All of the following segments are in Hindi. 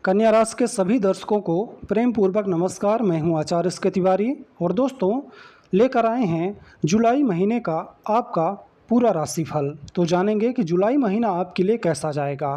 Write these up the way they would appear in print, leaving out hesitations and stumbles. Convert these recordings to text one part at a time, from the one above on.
कन्या राशि के सभी दर्शकों को प्रेम पूर्वक नमस्कार। मैं हूं आचार्य एस के तिवारी और दोस्तों लेकर आए हैं जुलाई महीने का आपका पूरा राशिफल। तो जानेंगे कि जुलाई महीना आपके लिए कैसा जाएगा।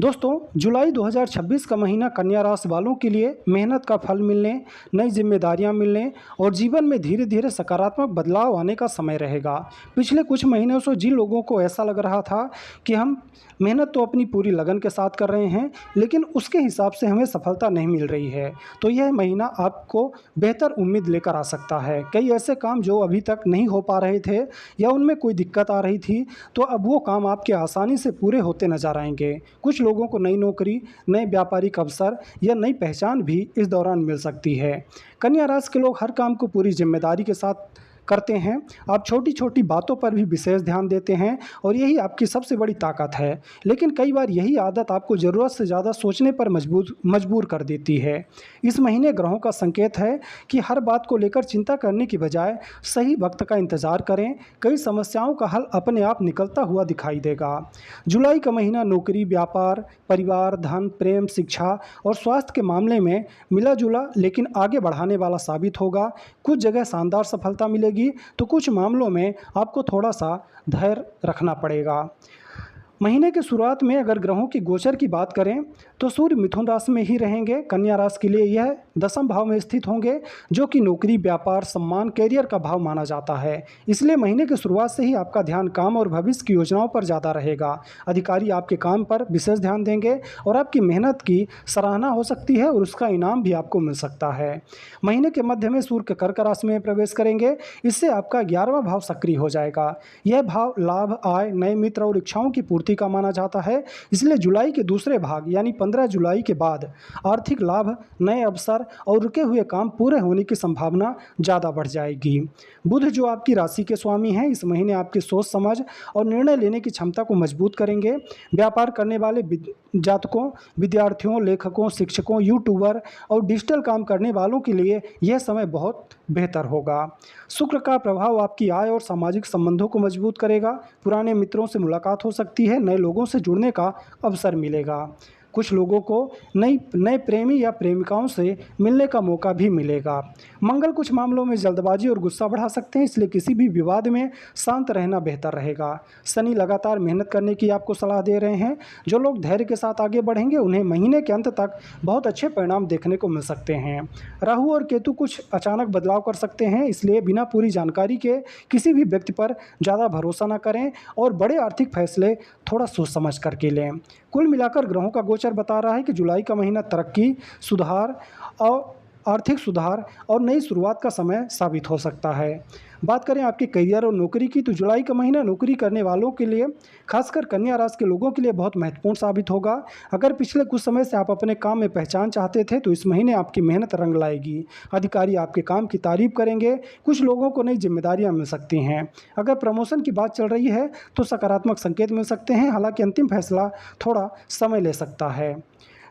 दोस्तों जुलाई 2026 का महीना कन्या राशि वालों के लिए मेहनत का फल मिलने, नई जिम्मेदारियां मिलने और जीवन में धीरे धीरे सकारात्मक बदलाव आने का समय रहेगा। पिछले कुछ महीनों से जिन लोगों को ऐसा लग रहा था कि हम मेहनत तो अपनी पूरी लगन के साथ कर रहे हैं लेकिन उसके हिसाब से हमें सफलता नहीं मिल रही है, तो यह महीना आपको बेहतर उम्मीद लेकर आ सकता है। कई ऐसे काम जो अभी तक नहीं हो पा रहे थे या उनमें कोई दिक्कत आ रही थी, तो अब वो काम आपके आसानी से पूरे होते नजर आएंगे। कुछ लोगों को नई नौकरी, नए व्यापारिक अवसर या नई पहचान भी इस दौरान मिल सकती है। कन्या राशि के लोग हर काम को पूरी जिम्मेदारी के साथ करते हैं। आप छोटी छोटी बातों पर भी विशेष ध्यान देते हैं और यही आपकी सबसे बड़ी ताकत है। लेकिन कई बार यही आदत आपको ज़रूरत से ज़्यादा सोचने पर मजबूर कर देती है। इस महीने ग्रहों का संकेत है कि हर बात को लेकर चिंता करने की बजाय सही वक्त का इंतज़ार करें। कई समस्याओं का हल अपने आप निकलता हुआ दिखाई देगा। जुलाई का महीना नौकरी, व्यापार, परिवार, धन, प्रेम, शिक्षा और स्वास्थ्य के मामले में मिला जुला लेकिन आगे बढ़ाने वाला साबित होगा। कुछ जगह शानदार सफलता मिलेगी तो कुछ मामलों में आपको थोड़ा सा धैर्य रखना पड़ेगा। महीने की शुरुआत में अगर ग्रहों की गोचर की बात करें तो सूर्य मिथुन राशि में ही रहेंगे। कन्या राशि के लिए यह दसम भाव में स्थित होंगे जो कि नौकरी, व्यापार, सम्मान, कैरियर का भाव माना जाता है। इसलिए महीने की शुरुआत से ही आपका ध्यान काम और भविष्य की योजनाओं पर ज़्यादा रहेगा। अधिकारी आपके काम पर विशेष ध्यान देंगे और आपकी मेहनत की सराहना हो सकती है और उसका इनाम भी आपको मिल सकता है। महीने के मध्य में सूर्य कर्क राशि में प्रवेश करेंगे। इससे आपका 11वां भाव सक्रिय हो जाएगा। यह भाव लाभ, आय, नए मित्र और इच्छाओं की पूर्ति का माना जाता है। इसलिए जुलाई के दूसरे भाग यानी 15 जुलाई के बाद आर्थिक लाभ, नए अवसर और रुके हुए काम पूरे होने की संभावना ज़्यादा बढ़ जाएगी। बुध जो आपकी राशि के स्वामी हैं, इस महीने आपकी सोच समझ और निर्णय लेने की क्षमता को मजबूत करेंगे। व्यापार करने वाले जातकों, विद्यार्थियों, लेखकों, शिक्षकों, यूट्यूबर और डिजिटल काम करने वालों के लिए यह समय बहुत बेहतर होगा। शुक्र का प्रभाव आपकी आय और सामाजिक संबंधों को मजबूत करेगा। पुराने मित्रों से मुलाकात हो सकती है, नए लोगों से जुड़ने का अवसर मिलेगा। कुछ लोगों को नए प्रेमी या प्रेमिकाओं से मिलने का मौका भी मिलेगा। मंगल कुछ मामलों में जल्दबाजी और गुस्सा बढ़ा सकते हैं, इसलिए किसी भी विवाद में शांत रहना बेहतर रहेगा। शनि लगातार मेहनत करने की आपको सलाह दे रहे हैं। जो लोग धैर्य के साथ आगे बढ़ेंगे उन्हें महीने के अंत तक बहुत अच्छे परिणाम देखने को मिल सकते हैं। राहु और केतु कुछ अचानक बदलाव कर सकते हैं, इसलिए बिना पूरी जानकारी के किसी भी व्यक्ति पर ज़्यादा भरोसा न करें और बड़े आर्थिक फैसले थोड़ा सोच समझ करके लें। कुल मिलाकर ग्रहों का गोचर बता रहा है कि जुलाई का महीना तरक्की, सुधार और आर्थिक सुधार और नई शुरुआत का समय साबित हो सकता है। बात करें आपके करियर और नौकरी की, तो जुलाई का महीना नौकरी करने वालों के लिए, खासकर कन्या राशि के लोगों के लिए बहुत महत्वपूर्ण साबित होगा। अगर पिछले कुछ समय से आप अपने काम में पहचान चाहते थे तो इस महीने आपकी मेहनत रंग लाएगी। अधिकारी आपके काम की तारीफ करेंगे। कुछ लोगों को नई जिम्मेदारियां मिल सकती हैं। अगर प्रमोशन की बात चल रही है तो सकारात्मक संकेत मिल सकते हैं, हालांकि अंतिम फैसला थोड़ा समय ले सकता है।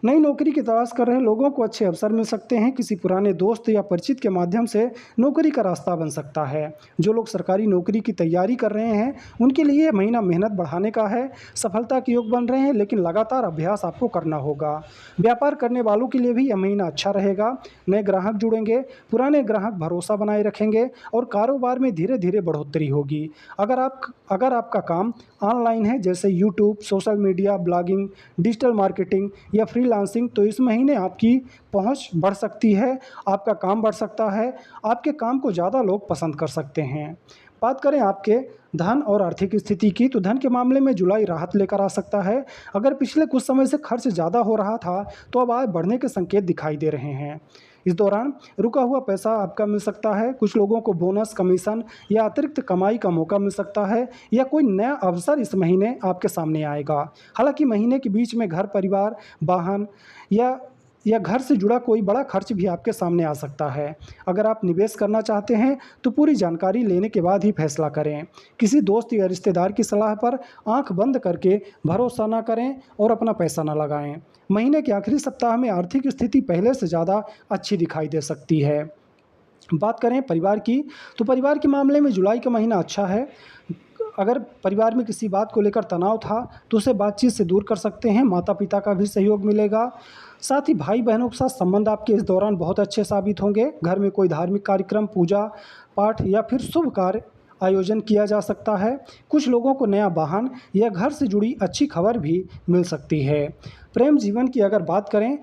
नई नौकरी की तलाश कर रहे लोगों को अच्छे अवसर मिल सकते हैं। किसी पुराने दोस्त या परिचित के माध्यम से नौकरी का रास्ता बन सकता है। जो लोग सरकारी नौकरी की तैयारी कर रहे हैं उनके लिए यह महीना मेहनत बढ़ाने का है। सफलता के योग बन रहे हैं लेकिन लगातार अभ्यास आपको करना होगा। व्यापार करने वालों के लिए भी यह महीना अच्छा रहेगा। नए ग्राहक जुड़ेंगे, पुराने ग्राहक भरोसा बनाए रखेंगे और कारोबार में धीरे धीरे बढ़ोतरी होगी। अगर आपका काम ऑनलाइन है जैसे YouTube, social media, blogging, digital marketing या फ्रीलांसिंग, तो इस महीने आपकी पहुंच बढ़ सकती है, आपका काम बढ़ सकता है, आपके काम को ज़्यादा लोग पसंद कर सकते हैं। बात करें आपके धन और आर्थिक स्थिति की, तो धन के मामले में जुलाई राहत लेकर आ सकता है। अगर पिछले कुछ समय से खर्च ज़्यादा हो रहा था तो अब आय बढ़ने के संकेत दिखाई दे रहे हैं। इस दौरान रुका हुआ पैसा आपका मिल सकता है। कुछ लोगों को बोनस, कमीशन या अतिरिक्त कमाई का मौका मिल सकता है या कोई नया अवसर इस महीने आपके सामने आएगा। हालांकि महीने के बीच में घर, परिवार, वाहन या घर से जुड़ा कोई बड़ा खर्च भी आपके सामने आ सकता है। अगर आप निवेश करना चाहते हैं तो पूरी जानकारी लेने के बाद ही फैसला करें। किसी दोस्त या रिश्तेदार की सलाह पर आंख बंद करके भरोसा ना करें और अपना पैसा ना लगाएं। महीने के आखिरी सप्ताह में आर्थिक स्थिति पहले से ज़्यादा अच्छी दिखाई दे सकती है। बात करें परिवार की, तो परिवार के मामले में जुलाई का महीना अच्छा है। अगर परिवार में किसी बात को लेकर तनाव था तो उसे बातचीत से दूर कर सकते हैं। माता पिता का भी सहयोग मिलेगा। साथ ही भाई बहनों के साथ संबंध आपके इस दौरान बहुत अच्छे साबित होंगे। घर में कोई धार्मिक कार्यक्रम, पूजा पाठ या फिर शुभ कार्य आयोजन किया जा सकता है। कुछ लोगों को नया वाहन या घर से जुड़ी अच्छी खबर भी मिल सकती है। प्रेम जीवन की अगर बात करें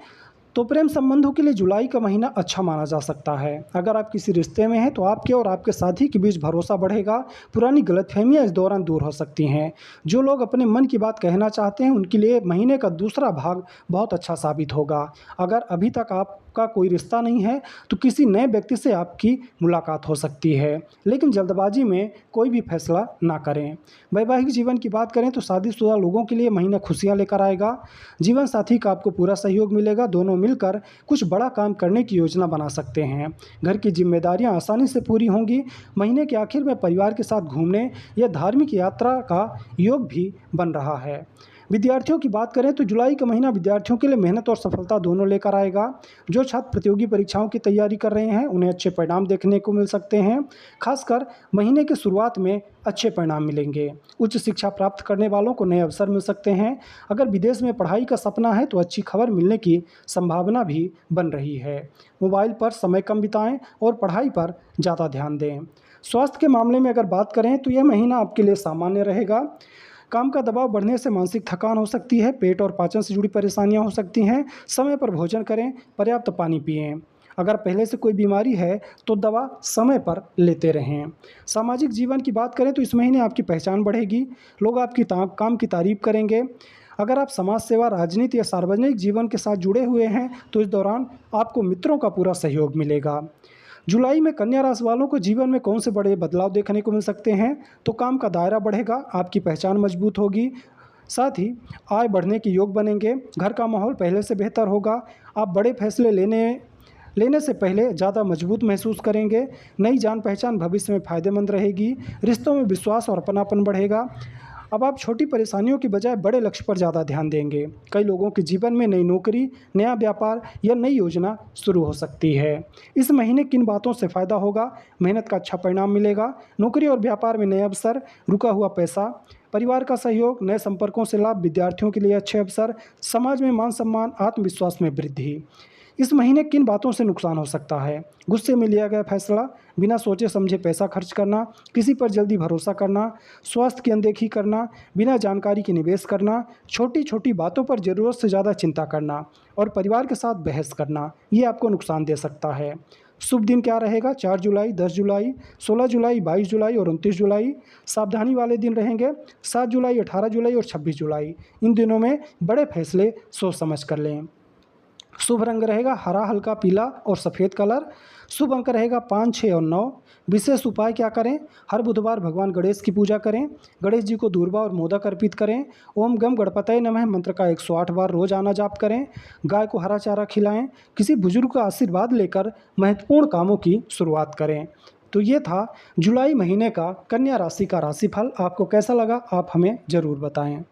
तो प्रेम संबंधों के लिए जुलाई का महीना अच्छा माना जा सकता है। अगर आप किसी रिश्ते में हैं तो आपके और आपके साथी के बीच भरोसा बढ़ेगा। पुरानी गलतफहमियां इस दौरान दूर हो सकती हैं। जो लोग अपने मन की बात कहना चाहते हैं उनके लिए महीने का दूसरा भाग बहुत अच्छा साबित होगा। अगर अभी तक आपका कोई रिश्ता नहीं है तो किसी नए व्यक्ति से आपकी मुलाकात हो सकती है, लेकिन जल्दबाजी में कोई भी फैसला ना करें। वैवाहिक जीवन की बात करें तो शादीशुदा लोगों के लिए महीना खुशियां लेकर आएगा। जीवन साथी का आपको पूरा सहयोग मिलेगा। दोनों मिलकर कुछ बड़ा काम करने की योजना बना सकते हैं। घर की जिम्मेदारियां आसानी से पूरी होंगी। महीने के आखिर में परिवार के साथ घूमने या धार्मिक यात्रा का योग भी बन रहा है। विद्यार्थियों की बात करें तो जुलाई का महीना विद्यार्थियों के लिए मेहनत और सफलता दोनों लेकर आएगा। जो छात्र प्रतियोगी परीक्षाओं की तैयारी कर रहे हैं उन्हें अच्छे परिणाम देखने को मिल सकते हैं। खासकर महीने की शुरुआत में अच्छे परिणाम मिलेंगे। उच्च शिक्षा प्राप्त करने वालों को नए अवसर मिल सकते हैं। अगर विदेश में पढ़ाई का सपना है तो अच्छी खबर मिलने की संभावना भी बन रही है। मोबाइल पर समय कम बिताएं और पढ़ाई पर ज़्यादा ध्यान दें। स्वास्थ्य के मामले में अगर बात करें तो यह महीना आपके लिए सामान्य रहेगा। काम का दबाव बढ़ने से मानसिक थकान हो सकती है। पेट और पाचन से जुड़ी परेशानियां हो सकती हैं। समय पर भोजन करें, पर्याप्त पानी पिएं। अगर पहले से कोई बीमारी है तो दवा समय पर लेते रहें। सामाजिक जीवन की बात करें तो इस महीने आपकी पहचान बढ़ेगी। लोग आपकी काम की तारीफ करेंगे। अगर आप समाज सेवा, राजनीति या सार्वजनिक जीवन के साथ जुड़े हुए हैं तो इस दौरान आपको मित्रों का पूरा सहयोग मिलेगा। जुलाई में कन्या राशि वालों को जीवन में कौन से बड़े बदलाव देखने को मिल सकते हैं? तो काम का दायरा बढ़ेगा, आपकी पहचान मजबूत होगी, साथ ही आय बढ़ने के योग बनेंगे। घर का माहौल पहले से बेहतर होगा। आप बड़े फैसले लेने से पहले ज़्यादा मजबूत महसूस करेंगे। नई जान पहचान भविष्य में फ़ायदेमंद रहेगी। रिश्तों में विश्वास और अपनापन बढ़ेगा। अब आप छोटी परेशानियों की बजाय बड़े लक्ष्य पर ज़्यादा ध्यान देंगे। कई लोगों के जीवन में नई नौकरी, नया व्यापार या नई योजना शुरू हो सकती है। इस महीने किन बातों से फ़ायदा होगा? मेहनत का अच्छा परिणाम मिलेगा। नौकरी और व्यापार में नए अवसर, रुका हुआ पैसा, परिवार का सहयोग, नए संपर्कों से लाभ, विद्यार्थियों के लिए अच्छे अवसर, समाज में मान सम्मान, आत्मविश्वास में वृद्धि। इस महीने किन बातों से नुकसान हो सकता है? गुस्से में लिया गया फैसला, बिना सोचे समझे पैसा खर्च करना, किसी पर जल्दी भरोसा करना, स्वास्थ्य की अनदेखी करना, बिना जानकारी के निवेश करना, छोटी छोटी बातों पर ज़रूरत से ज़्यादा चिंता करना और परिवार के साथ बहस करना, ये आपको नुकसान दे सकता है। शुभ दिन क्या रहेगा? 4 जुलाई, 10 जुलाई, 16 जुलाई, 22 जुलाई और 29 जुलाई। सावधानी वाले दिन रहेंगे 7 जुलाई, 18 जुलाई और 26 जुलाई। इन दिनों में बड़े फैसले सोच समझ कर लें। शुभ रंग रहेगा हरा, हल्का पीला और सफ़ेद कलर। शुभ अंक रहेगा 5, 6 और 9। विशेष उपाय क्या करें? हर बुधवार भगवान गणेश की पूजा करें। गणेश जी को दूर्वा और मोदक अर्पित करें। ओम गम गणपतये नमः मंत्र का 108 बार रोजाना जाप करें। गाय को हरा चारा खिलाएं। किसी बुजुर्ग का आशीर्वाद लेकर महत्वपूर्ण कामों की शुरुआत करें। तो ये था जुलाई महीने का कन्या राशि का राशिफल। आपको कैसा लगा आप हमें ज़रूर बताएं।